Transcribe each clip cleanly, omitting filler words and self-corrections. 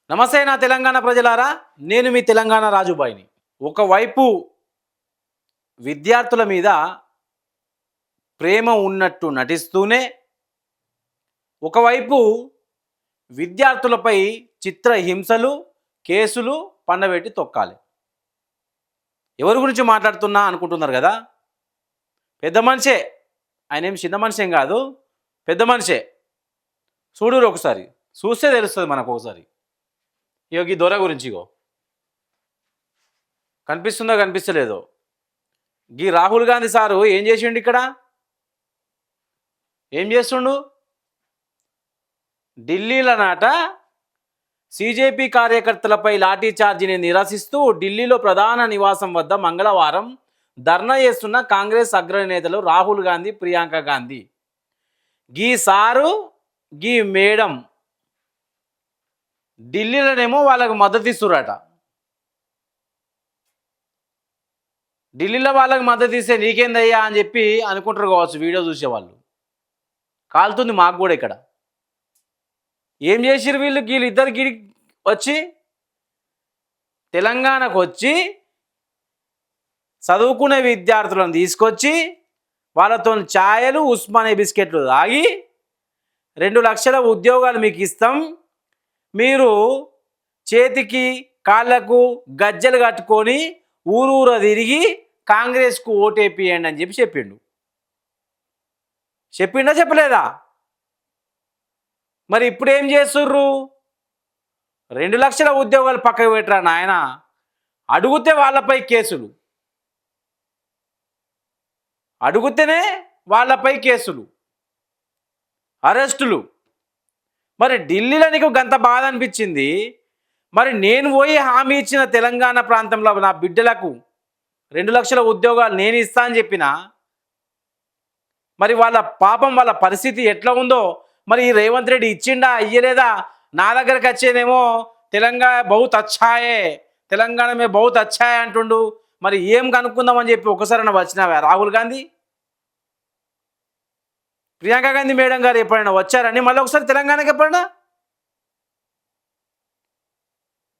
నమస్తే నా తెలంగాణ ప్రజలారా, నేను మీ తెలంగాణ రాజుబాయిని. ఒకవైపు విద్యార్థుల మీద ప్రేమ ఉన్నట్టు నటిస్తూనే, ఒకవైపు విద్యార్థులపై చిత్రహింసలు, కేసులు పండబెట్టి తొక్కాలి. ఎవరి గురించి మాట్లాడుతున్నా అనుకుంటున్నారు కదా? పెద్ద మనిషే. ఆయన ఏం చిన్న మనిషేం కాదు, పెద్ద మనిషే. చూడురు ఒకసారి, చూస్తే తెలుస్తుంది మనకు. ఒకసారి ఈ దొర గురించి కనిపిస్తుందో కనిపిస్తలేదో, గీ రాహుల్ గాంధీ సారు ఏం చేసిండు ఇక్కడ? ఏం చేస్తుండు? ఢిల్లీలో నాట సిజేపీ కార్యకర్తలపై లాఠీ చార్జీని నిరసిస్తూ ఢిల్లీలో ప్రధాన నివాసం వద్ద మంగళవారం ధర్నా చేస్తున్న కాంగ్రెస్ అగ్రనేతలు రాహుల్ గాంధీ, ప్రియాంక గాంధీ. గీ సారు, గీ మేడం ఢిల్లీలోనేమో వాళ్ళకు మద్దతు ఇస్తురట. ఢిల్లీలో వాళ్ళకి మద్దతు ఇస్తే నీకేందయ్యా అని చెప్పి అనుకుంటారు కావచ్చు వీడియో చూసేవాళ్ళు. కాలుతుంది మాకు కూడా ఇక్కడ. ఏం చేసిరు వీళ్ళిద్దరు గిరి వచ్చి తెలంగాణకు వచ్చి చదువుకునే విద్యార్థులను తీసుకొచ్చి వాళ్ళతో ఛాయలు, ఉస్మానియా బిస్కెట్లు తాగి 2 లక్షల ఉద్యోగాలు మీకు ఇస్తాం, మీరు చేతికి కాళ్ళకు గజ్జలు కట్టుకొని ఊరూర తిరిగి కాంగ్రెస్కు ఓటేపియండి అని చెప్పి చెప్పిండా చెప్పలేదా? మరి ఇప్పుడు ఏం చేస్తుర్రు? 2 లక్షల ఉద్యోగాలు పక్కకు పెట్టరా నాయన. అడిగితే వాళ్ళపై కేసులు, అడిగితేనే వాళ్ళపై కేసులు, అరెస్టులు. మరి ఢిల్లీలో నీకు గంత బాధ అనిపించింది, మరి నేను పోయి హామీ ఇచ్చిన తెలంగాణ ప్రాంతంలో నా బిడ్డలకు 2 లక్షల ఉద్యోగాలు నేను ఇస్తా అని చెప్పిన, మరి వాళ్ళ పాపం, వాళ్ళ పరిస్థితి ఎట్లా ఉందో మరి ఈ రేవంత్ రెడ్డి ఇచ్చిండా ఇయ్యలేదా? నా దగ్గరకు వచ్చేనేమో తెలంగాణ బహుత్ అచ్చాయే, తెలంగాణ మే బహుత్ అచ్చాయే అంటుండు. మరి ఏం కనుక్కుందామని చెప్పి ఒకసారి వచ్చినావా రాహుల్ గాంధీ, ప్రియాంక గాంధీ మేడం గారు ఎప్పుడైనా వచ్చారని మళ్ళీ ఒకసారి తెలంగాణకి ఎప్పుడైనా?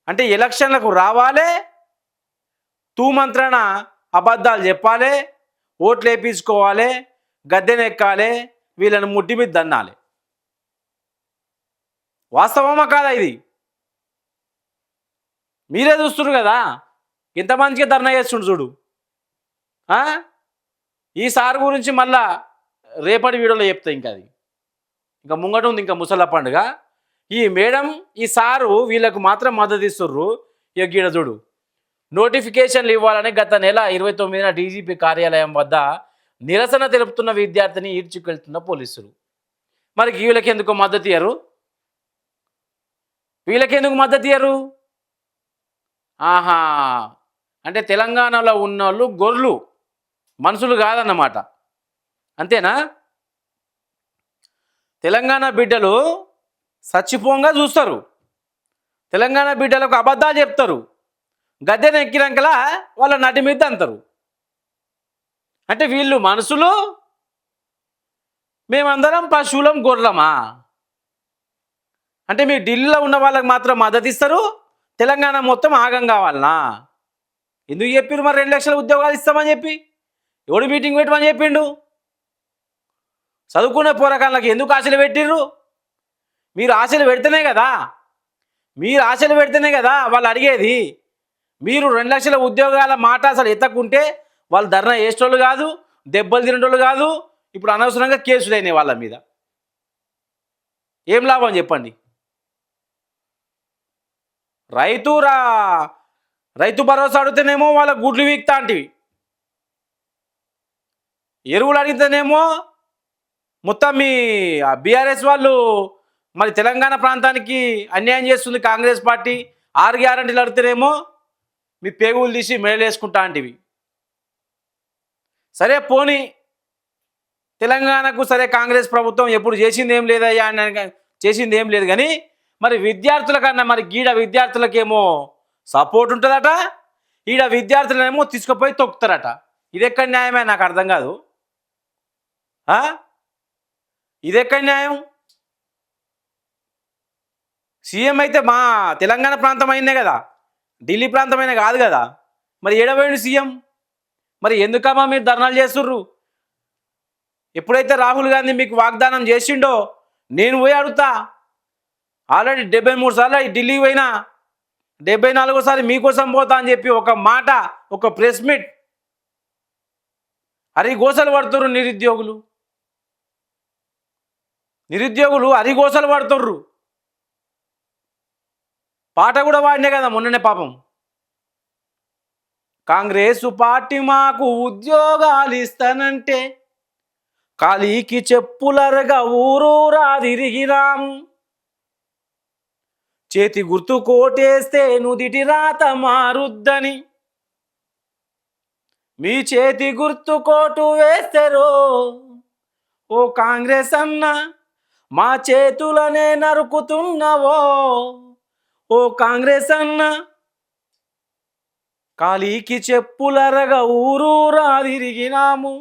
అంటే ఎలక్షన్లకు రావాలి, తూమంత్రణ అబద్ధాలు చెప్పాలి, ఓట్లు వేయించుకోవాలి, గద్దెనెక్కాలి, వీళ్ళని ముట్టి మీద దన్నాలి. వాస్తవమా కాదా ఇది? మీరే చూస్తున్నారు కదా ఇంతమందికి ధర్నా చేస్తుండు చూడు. ఈ సార్ గురించి మళ్ళా రేపటి వీడియోలో చెప్తా. ఇంకా ముంగట ఉంది ఇంకా ముసల పండుగ. ఈ మేడం, ఈ సారు వీళ్ళకు మాత్రం మద్దతు ఇస్తుర్రు. ఇక గీడ చూడు, నోటిఫికేషన్లు ఇవ్వాలని గత నెల 29న డీజీపీ కార్యాలయం వద్ద నిరసన తెలుపుతున్న విద్యార్థిని ఈడ్చుకెళ్తున్న పోలీసులు. మరి వీళ్ళకి ఎందుకు మద్దతు ఇయ్యరు? వీళ్ళకెందుకు మద్దతు ఇయ్యరు? ఆహా, అంటే తెలంగాణలో ఉన్నోళ్ళు గొర్రెలు, మనుషులు కాదన్నమాట. అంతేనా? తెలంగాణ బిడ్డలు చచ్చిపోంగా చూస్తారు, తెలంగాణ బిడ్డలకు అబద్ధాలు చెప్తారు, గద్దెను ఎక్కినాకలా వాళ్ళ నటి మీద అంటారు. అంటే వీళ్ళు మనుషులు, మేమందరం పశువులం, గొర్రెలమా? అంటే మీ ఢిల్లీలో ఉన్న వాళ్ళకి మాత్రం మద్దతు ఇస్తారు, తెలంగాణ మొత్తం ఆగం కావాలనా? ఎందుకు చెప్పారు మరి 2 లక్షల ఉద్యోగాలు ఇస్తామని చెప్పి? ఎవడు మీటింగ్ పెట్టమని చెప్పిండు? చదువుకునే పోరాకాలకు ఎందుకు ఆశలు పెట్టిర్రు? మీరు ఆశలు పెడితేనే కదా, వాళ్ళు అడిగేది. మీరు 2 లక్షల ఉద్యోగాల మాట అసలు ఎత్తకుంటే వాళ్ళు ధర్నా చేసేటోళ్ళు కాదు, దెబ్బలు తినేటోళ్ళు కాదు. ఇప్పుడు అనవసరంగా కేసులు అయినాయి వాళ్ళ మీద. ఏం లాభం చెప్పండి? రైతు భరోసా అడిగితేనేమో వాళ్ళ గుడ్లు వీక్తా అంటివి, ఎరువులు అడిగితేనేమో మొత్తం మీ బీఆర్ఎస్ వాళ్ళు మరి తెలంగాణ ప్రాంతానికి అన్యాయం చేస్తుంది కాంగ్రెస్ పార్టీ. 6 గ్యారెంటీలు అడిగితేనేమో మీ పేగులు తీసి మెడలేసుకుంటా అంటివి. సరే పోనీ, తెలంగాణకు సరే కాంగ్రెస్ ప్రభుత్వం ఎప్పుడు చేసింది ఏం లేదయ్యా, చేసింది ఏం లేదు. కానీ మరి విద్యార్థుల కన్నా మరి గీడ విద్యార్థులకేమో సపోర్ట్ ఉంటుందట, ఈడ విద్యార్థులనేమో తీసుకుపోయి తొక్కుతారట. ఇది ఎక్కడ న్యాయమే? నాకు అర్థం కాదు. ఇది ఎక్కడ న్యాయం? సీఎం అయితే మా తెలంగాణ ప్రాంతం అయిందే కదా, ఢిల్లీ ప్రాంతమైన కాదు కదా. మరి ఏడవేయండి సీఎం. మరి ఎందుకమ్మా మీరు ధర్నాలు చేస్తుర్రు? ఎప్పుడైతే రాహుల్ గాంధీ మీకు వాగ్దానం చేసిండో నేను పోయి అడుగుతా. ఆల్రెడీ 73 సార్లు ఢిల్లీకి పోయినా, 74సారి మీకోసం పోతా అని చెప్పి ఒక మాట, ఒక ప్రెస్ మీట్ అరిగోసలు పడుతుర్రు నిరుద్యోగులు అరిగోసలు పడుతుర్రు. పాట కూడా వాడినే కదా మొన్ననే పాపం. కాంగ్రెస్ పార్టీ మాకు ఉద్యోగాలు ఇస్తానంటే ఖాళీకి చెప్పులరగా ఊరూరా తిరిగినాము, చేతి గుర్తు కోటేస్తే నుదిటి రాత మారుద్దని, మీ చేతి గుర్తు కోటు వేస్తారో ఓ కాంగ్రెస్ అన్న, మా చేతులనే నరుకుతున్నవో ఓ కాంగ్రెస్ అన్న, ఖాళీకి చెప్పులరగా ఊరూరా తిరిగినాము,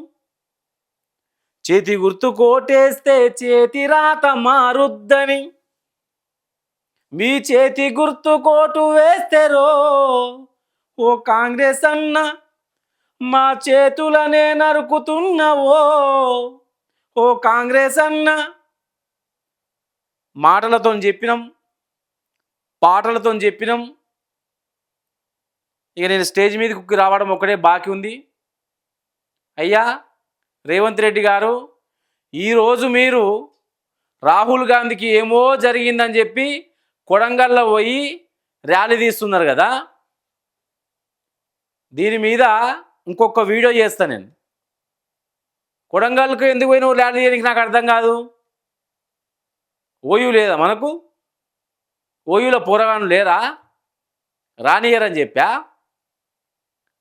చేతి గుర్తు కోటేస్తే చేతి రాత మారుద్దని, మీ చేతి గుర్తు కోటు వేస్తారో ఓ కాంగ్రెస్ అన్న, మా చేతులనే నరుకుతున్నవో ఓ కాంగ్రెస్ అన్న. మాటలతో చెప్పినాం, పాటలతో చెప్పినాం. ఇక నేను స్టేజ్ మీదకి రావడం ఒకటే బాకీ ఉంది. అయ్యా రేవంత్ రెడ్డి గారు, ఈరోజు మీరు రాహుల్ గాంధీకి ఏమో జరిగిందని చెప్పి కొడంగల్లో పోయి ర్యాలీ తీస్తున్నారు కదా, దీని మీద ఇంకొక వీడియో చేస్తాను నేను. కొడంగల్కు ఎందుకు పోయి నువ్వు ర్యాలీ చేయడానికి నాకు అర్థం కాదు. ఓయూ లేదా మనకు? ఓయూలో పోరగాను లేరా? రానియరని చెప్పా,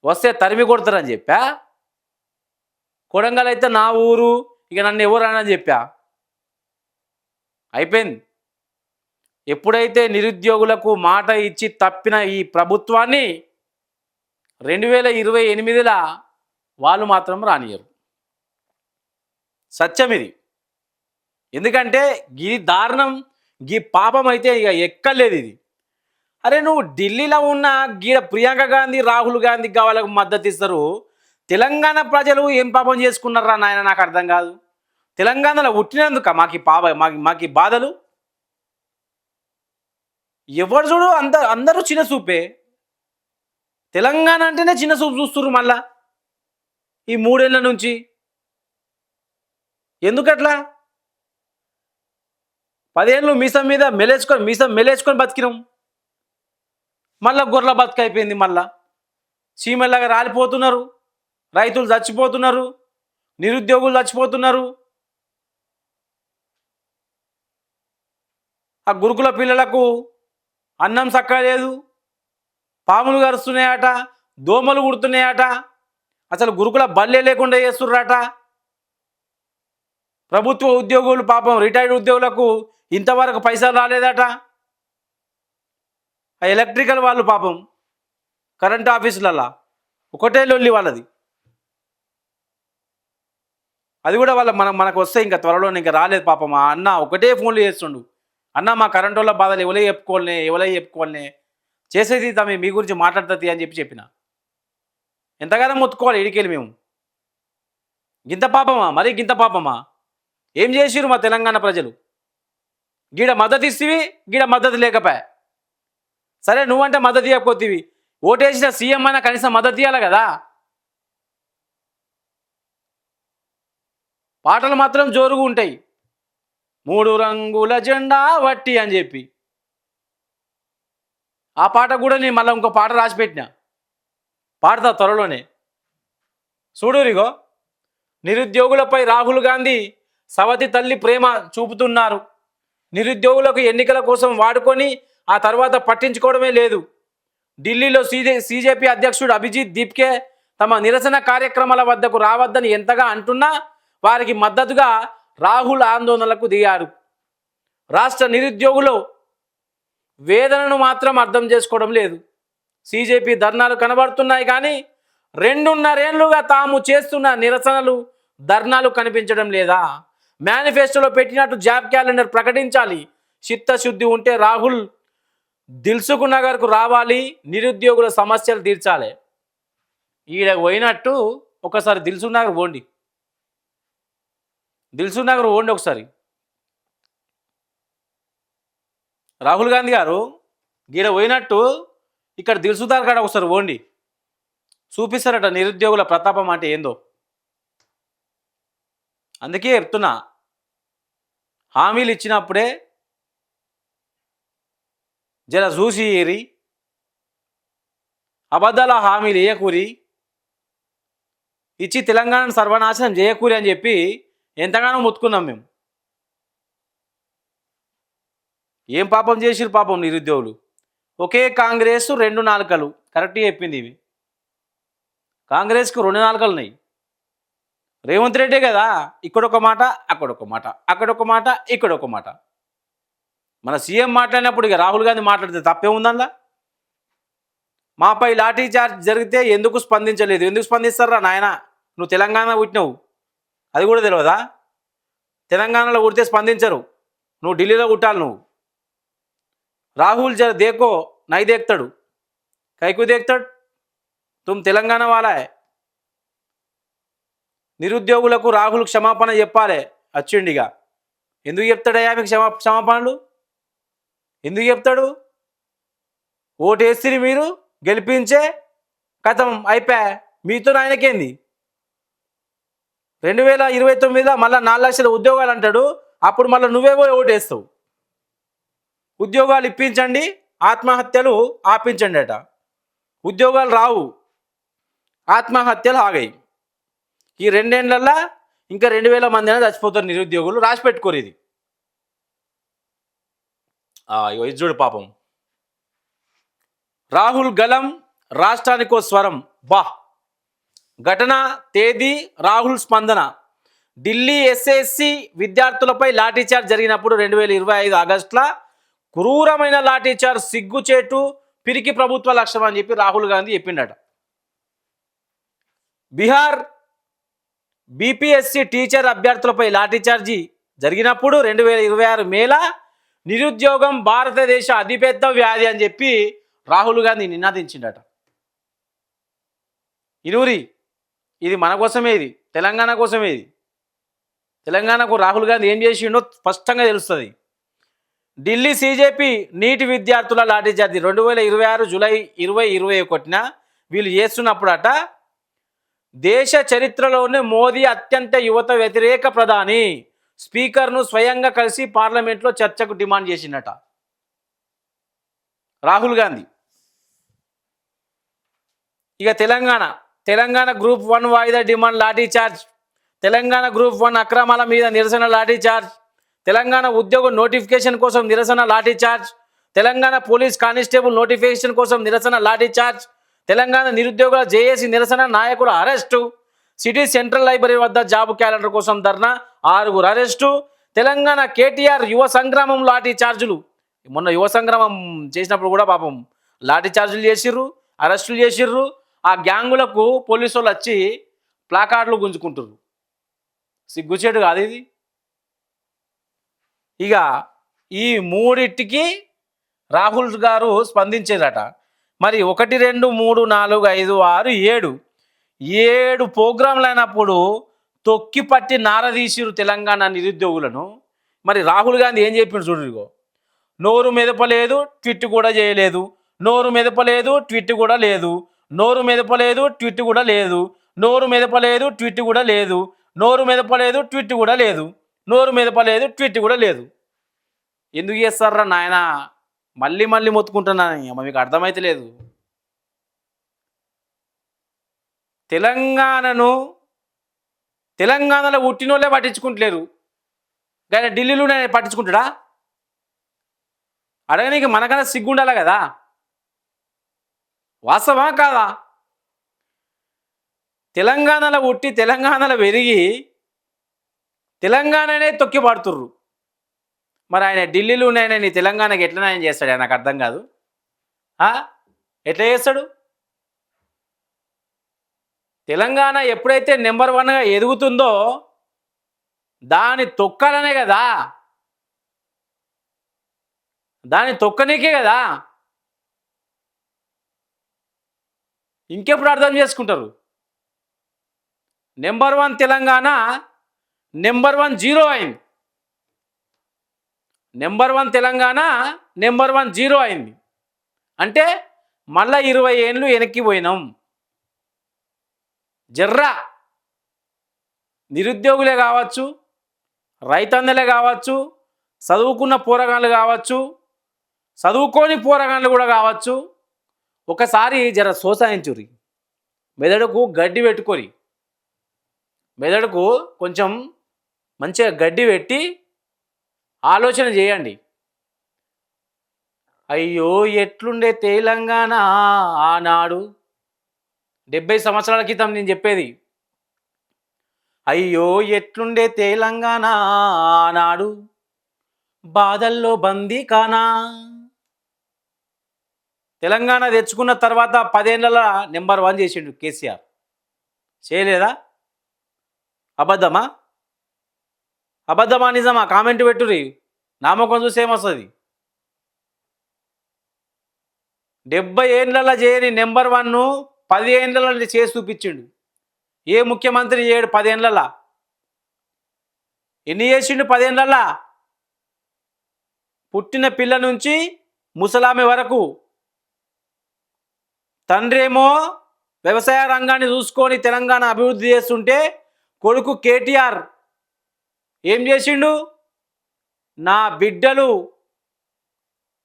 వస్తే తరిమి కొడతారని చెప్పా. కొడంగల్ అయితే నా ఊరు, ఇక నన్ను ఎవరు అని చెప్పా. అయిపోయింది. ఎప్పుడైతే నిరుద్యోగులకు మాట ఇచ్చి తప్పిన ఈ ప్రభుత్వాన్ని 2028లో వాళ్ళు మాత్రం రానియరు. సత్యం ఇది. ఎందుకంటే ఈ దారుణం, ఈ పాపం అయితే ఇక ఎక్కలేదు ఇది. అరే నువ్వు ఢిల్లీలో ఉన్న గీడ ప్రియాంక గాంధీ, రాహుల్ గాంధీకి వాళ్ళకు మద్దతు ఇస్తారు, తెలంగాణ ప్రజలు ఏం పాపం చేసుకున్నారా నాయన నాకు అర్థం కాదు. తెలంగాణలో పుట్టినందుక మాకు బాధలు. ఎవరు చూడు అందరూ చిన్న చూపే. తెలంగాణ అంటేనే చిన్న చూపు చూస్తున్నారు మళ్ళా ఈ 3 ఏళ్ల నుంచి. ఎందుకట్లా? 10 ఏళ్ళు మీసం మీద మెలేసుకొని బతికినాం, మళ్ళా గొర్రెల బతుకైపోయింది. మళ్ళా చీమల్లాగా రాలిపోతున్నారు, రైతులు చచ్చిపోతున్నారు, నిరుద్యోగులు చచ్చిపోతున్నారు. ఆ గురుకుల పిల్లలకు అన్నం సక్కలేదు, పాములు కరుస్తున్నాయట, దోమలు కుడుతున్నాయట, అసలు గురుకుల బల్లే లేకుండా చేస్తుర్రట. ప్రభుత్వ ఉద్యోగులు పాపం రిటైర్డ్ ఉద్యోగులకు ఇంతవరకు పైసలు రాలేదట. ఆ ఎలక్ట్రికల్ వాళ్ళు పాపం కరెంట్ ఆఫీసులల్లో ఒకటే లొల్లి వాళ్ళది. అది కూడా మనకు వస్తే ఇంకా త్వరలో ఇంకా రాలేదు పాపం. మా అన్న ఒకటే ఫోన్లు చేస్తుండు, అన్న మా కరెంట్ వాళ్ళ బాధలు ఎవరై చెప్పుకోవాలనే చేసేది తమ మీ గురించి మాట్లాడుతుంది అని చెప్పిన. ఎంతగానో మొత్తుకోవాలి ఇడికెళ్ళి మేము. గింత పాపమా? మరి గింత పాపమా? ఏం చేసిరు మా తెలంగాణ ప్రజలు? గీడ మద్దతు ఇస్తేవి, గీడ మద్దతు లేకపోయా. సరే నువ్వంటే మద్దతు ఇవ్వకపోతేవి, ఓటేసిన సీఎం అయినా కనీసం మద్దతు ఇవ్వాలి కదా. పాటలు మాత్రం జోరుగా ఉంటాయి, 3 రంగుల జెండా వట్టి అని చెప్పి. ఆ పాట కూడా నేను మళ్ళీ ఇంకో పాట రాసిపెట్టినా, పాడతా త్వరలోనే. చూడురిగో, నిరుద్యోగులపై రాహుల్ గాంధీ సవతి తల్లి ప్రేమ చూపుతున్నారు. నిరుద్యోగులకు ఎన్నికల కోసం వాడుకొని ఆ తర్వాత పట్టించుకోవడమే లేదు. ఢిల్లీలో సీజేపీ అధ్యక్షుడు అభిజిత్ దీప్కే తమ నిరసన కార్యక్రమాల వద్దకు రావద్దని ఎంతగా అంటున్నా వారికి మద్దతుగా రాహుల్ ఆందోళనలకు దిగారు. రాష్ట్ర నిరుద్యోగులు వేదనను మాత్రం అర్థం చేసుకోవడం లేదు. సీజేపీ ధర్నాలు కనబడుతున్నాయి కానీ 2.5 ఏళ్లుగా తాము చేస్తున్న నిరసనలు, ధర్నాలు కనిపించడం లేదా? మేనిఫెస్టోలో పెట్టినట్టు జాబ్ క్యాలెండర్ ప్రకటించాలి, చిత్తశుద్ధి ఉంటే రాహుల్ దిల్సుఖ్ నగర్కు రావాలి, నిరుద్యోగుల సమస్యలు తీర్చాలి. ఈడ పోయినట్టు ఒకసారి దిల్సుఖ్ నగర్ పోండి, దిల్సుఖ్ నగర్ పోండి ఒకసారి. రాహుల్ గాంధీ గారు ఈడ పోయినట్టు ఇక్కడ దిల్సుఖ్ నగర్ కాడ ఒకసారి పోండి, చూపిస్తారట నిరుద్యోగుల ప్రతాపం అంటే ఏందో. అందుకే చెప్తున్నా, హామీలు ఇచ్చినప్పుడే జర చూసి ఏరి, అబద్ధాల హామీలు వేయకూరి, ఇచ్చి తెలంగాణను సర్వనాశనం చేయకూరి అని చెప్పి ఎంతగానో మొత్తుకున్నాం మేము. ఏం పాపం చేసిరు పాపం నిరుద్యోగులు. ఒకే కాంగ్రెస్ రెండు నాలుకలు, కరెక్ట్గా చెప్పింది. ఇవి కాంగ్రెస్కు రెండు నాలుకలు ఉన్నాయి. రేవంత్ రెడ్డే కదా ఇక్కడొక మాట అక్కడొక మాట, అక్కడొక మాట ఇక్కడొక మాట. మన సీఎం మాట్లాడినప్పుడు ఇక రాహుల్ గాంధీ మాట్లాడితే తప్పే ఉందల్లా. మాపై లాఠీ చార్జ్ జరిగితే ఎందుకు స్పందించలేదు? ఎందుకు స్పందిస్తారా నాయన? నువ్వు తెలంగాణ పుట్టినవు, అది కూడా తెలియదా? తెలంగాణలో పుడితే స్పందించరు, నువ్వు ఢిల్లీలో పుట్టాలి. నువ్వు రాహుల్ జర దేకో నై దేక్తాడు, కైకు దేక్తాడు, తుమ్ తెలంగాణ వాలా. నిరుద్యోగులకు రాహుల్ క్షమాపణ చెప్పాలి వచ్చిండిగా. ఎందుకు చెప్తాడయ్యా మీకు క్షమాపణలు? ఎందుకు చెప్తాడు? ఓటేసిరి మీరు, గెలిపించే కథం అయిపోయా, మీతో ఆయనకేంది? 2029లో మళ్ళీ 4 లక్షల ఉద్యోగాలు అంటాడు, అప్పుడు మళ్ళీ నువ్వే పోయి ఓటేస్తావు. ఉద్యోగాలు ఇప్పించండి, ఆత్మహత్యలు ఆపించండి అట. ఉద్యోగాలు రావు, ఆత్మహత్యలు ఆగాయి. ఈ 2 ఏళ్లలో ఇంకా 2000 మంది అయినా చచ్చిపోతారు నిరుద్యోగులు. రాసి పెట్టుకోరు ఇది. ఇది చూడు పాపం. రాహుల్ గలం రాష్ట్రానికో స్వరం. బా ఘటన తేదీ, రాహుల్ స్పందన. ఢిల్లీ ఎస్ఎస్సి విద్యార్థులపై లాఠీచార్జ్ జరిగినప్పుడు 2025 ఆగస్టులో క్రూరమైన లాఠీచార్జ్ సిగ్గుచేటు, పిరికి ప్రభుత్వ లక్ష్యం అని చెప్పి రాహుల్ గాంధీ చెప్పిండట. బీహార్ బీపీఎస్సీ టీచర్ అభ్యర్థులపై లాఠీచార్జీ జరిగినప్పుడు 2026 మేల నిరుద్యోగం భారతదేశ అతిపెద్ద వ్యాధి అని చెప్పి రాహుల్ గాంధీ నినాదించిండట. ఇనూరి, ఇది మన కోసమే, ఇది తెలంగాణ కోసమే. ఇది తెలంగాణకు రాహుల్ గాంధీ ఏం చేసిండో స్పష్టంగా తెలుస్తుంది. ఢిల్లీ సీజేపీ నీటి విద్యార్థుల లాఠీచార్జీ 2026 జూలై 2021 వీళ్ళు చేస్తున్నప్పుడట, దేశ చరిత్రలోనే మోదీ అత్యంత యువత వ్యతిరేక ప్రధాని స్పీకర్ను స్వయంగా కలిసి పార్లమెంట్లో చర్చకు డిమాండ్ చేసిందట రాహుల్ గాంధీ. ఇక తెలంగాణ గ్రూప్ 1 వాయిదా డిమాండ్ లాఠీచార్జ్. తెలంగాణ గ్రూప్ 1 అక్రమాల మీద నిరసన లాఠీచార్జ్. తెలంగాణ ఉద్యోగ నోటిఫికేషన్ కోసం నిరసన lathi charge. Telangana police constable notification కోసం నిరసన లాఠీచార్జ్. తెలంగాణ నిరుద్యోగుల జేఏసీ నిరసన, నాయకుల అరెస్టు. సిటీ సెంట్రల్ లైబ్రరీ వద్ద జాబ్ క్యాలెండర్ కోసం ధర్నా, 6 అరెస్టు. తెలంగాణ కేటీఆర్ యువ సంగ్రామం లాఠీచార్జులు. మొన్న యువ సంగ్రామం చేసినప్పుడు కూడా పాపం లాఠీచార్జులు చేసిర్రు, అరెస్టులు చేసిర్రు. ఆ గ్యాంగులకు పోలీసు వాళ్ళు వచ్చి ప్లాకార్డులు గుంజుకుంటుర్రు. సిగ్గుచేటు కాదు ఇది. ఇక ఈ మూడింటికి రాహుల్ గారు స్పందించారట. మరి 1, 2, 3, 4, 5, 6, 7 ప్రోగ్రాంలు అయినప్పుడు తొక్కి పట్టి నారదీసిరు తెలంగాణ నిరుద్యోగులను. మరి రాహుల్ గాంధీ ఏం చెప్పిండు చూడు. నోరు మెదపలేదు, ట్విట్ కూడా చేయలేదు. నోరు మెదపలేదు, ట్విట్ కూడా లేదు. నోరు మెదపలేదు, ట్విట్ కూడా లేదు. నోరు మెదపలేదు, ట్విట్ కూడా లేదు. నోరు మెదపలేదు, ట్విట్ కూడా లేదు. నోరు మెదపలేదు, ట్విట్ కూడా లేదు. ఎందుకు చేస్తారా నాయన? మళ్ళీ మొత్తుకుంటున్నాను, మీకు అర్థమైతే లేదు. తెలంగాణలో పుట్టినోళ్ళే పట్టించుకుంటలేరు, కానీ ఢిల్లీలోనే పట్టించుకుంటాడా? అడగనీకి మనకన్నా సిగ్గుండాలి కదా. వాస్తవా కాదా? తెలంగాణలో పుట్టి తెలంగాణలో పెరిగి తెలంగాణనే తొక్కి పడుతుర్రు. మరి ఆయన ఢిల్లీలో ఉన్నాయని తెలంగాణకి ఎట్లా న్యాయం చేస్తాడు? నాకు అర్థం కాదు. ఎట్లా చేస్తాడు? తెలంగాణ ఎప్పుడైతే నెంబర్ 1గా ఎదుగుతుందో దాని తొక్కాలనే కదా. దాన్ని తొక్కనీకే కదా. ఇంకెప్పుడు అర్థం చేసుకుంటారు? నెంబర్ 1 తెలంగాణ నెంబర్ 1 జీరో అయింది. నెంబర్ 1 తెలంగాణ నెంబర్ 1 జీరో అయింది. అంటే మళ్ళా 20 ఏళ్ళు వెనక్కి పోయినాం. జర్రా నిరుద్యోగులే కావచ్చు, రైతన్నలే కావచ్చు, చదువుకున్న పోరగాళ్ళు కావచ్చు, చదువుకోని పోరగాళ్ళు కూడా కావచ్చు, ఒకసారి జర సోసాయించురి. మెదడుకు గడ్డి పెట్టుకొని, మెదడుకు కొంచెం మంచిగా గడ్డి పెట్టి ఆలోచన చేయండి. అయ్యో ఎట్లుండే తెలంగాణ ఆనాడు, 70 సంవత్సరాల క్రితం నేను చెప్పేది. అయ్యో ఎట్లుండే తెలంగాణ ఆనాడు, బాధల్లో బందీ కానా. తెలంగాణ తెచ్చుకున్న తర్వాత 10 ఏళ్ళ నెంబర్ 1 చేసిండు కేసీఆర్. చేయలేదా? అబద్ధమా? అబద్ధమా నిజమా? కామెంట్ పెట్టుర్రి. నామకం చూసి ఏమొస్తుంది? 70 ఏళ్ళ చేయని నెంబర్ 1 10 ఏళ్ళ చేసి చూపించిండు. ఏ ముఖ్యమంత్రి చేయడు 10 ఏళ్ళ. ఎన్ని చేసిండు 10 ఏళ్ళ? పుట్టిన పిల్ల నుంచి ముసలామె వరకు. తండ్రి ఏమో వ్యవసాయ రంగాన్ని చూసుకొని తెలంగాణ అభివృద్ధి చేస్తుంటే, కొడుకు కేటీఆర్ ఏం చేసిండు? నా బిడ్డలు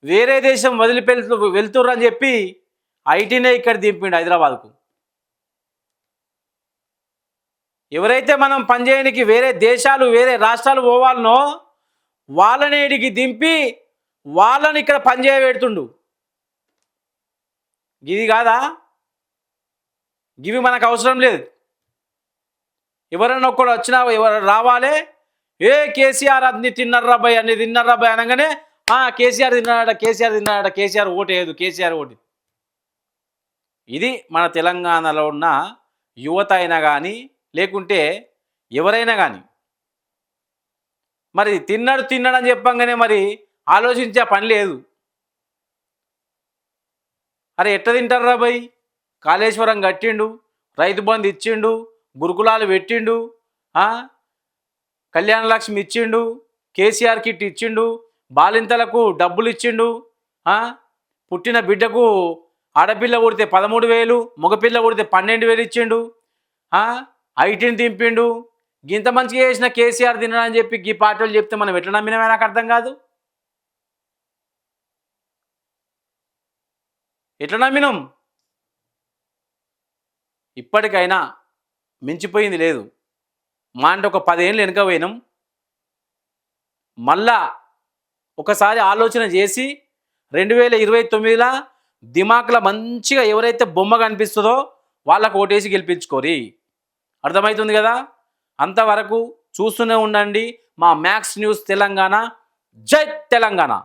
వేరే దేశం వెళ్తుర్రు అని చెప్పి ఐటీనే ఇక్కడ దింపిండు హైదరాబాద్కు. ఎవరైతే మనం పనిచేయడానికి వేరే దేశాలు వేరే రాష్ట్రాలు పోవాలనో వాళ్ళని ఇడికి దింపి వాళ్ళని ఇక్కడ పనిచేయబెడుతుండు. గివి కాదా? గివి మనకు అవసరం లేదు. ఎవరైనా ఒక్కడు వచ్చినా ఎవరు రావాలి, ఏ కేసీఆర్ అన్ని తిన్నర్రాబాయ్ అన్ని తిన్నర్రాబాయ్ అనగానే కేసీఆర్ తిన్నాడట, కేసీఆర్ తిన్నాడట, కేసీఆర్ ఓటేయదు, కేసీఆర్ ఓటు. ఇది మన తెలంగాణలో ఉన్న యువత అయినా కానీ లేకుంటే ఎవరైనా కానీ మరి తిన్నాడని చెప్పంగానే మరి ఆలోచించే పని లేదు. అరే ఎట్లా తింటారా బాయ్? కాళేశ్వరం కట్టిండు, రైతు బంధు ఇచ్చిండు, గురుకులాలు పెట్టిండు, కళ్యాణ లక్ష్మి ఇచ్చిండు, కేసీఆర్ కిట్ ఇచ్చిండు, బాలింతలకు డబ్బులు ఇచ్చిండు, పుట్టిన బిడ్డకు ఆడపిల్ల కొడితే 13,000, మగపిల్ల కొడితే 12,000 ఇచ్చిండు, ఐటీని దింపిండు. గింత మంచిగా చేసిన కేసీఆర్ తినడని చెప్పి ఈ పార్టీలు చెప్తే మనం ఎట్లా నమ్మినమే నాకు అర్థం కాదు. ఎట్లా నమ్మినాం? ఇప్పటికైనా మించిపోయింది లేదు. మా అంటే ఒక 10 ఏళ్ళు వెనుక పోయినాం. మళ్ళా ఒకసారి ఆలోచన చేసి 2029లా దిమాక్లో మంచిగా ఎవరైతే బొమ్మ కనిపిస్తుందో వాళ్ళకు ఓటేసి గెలిపించుకోరి. అర్థమవుతుంది కదా? అంతవరకు చూస్తూనే ఉండండి మా మ్యాక్స్ న్యూస్ తెలంగాణ. జై తెలంగాణ.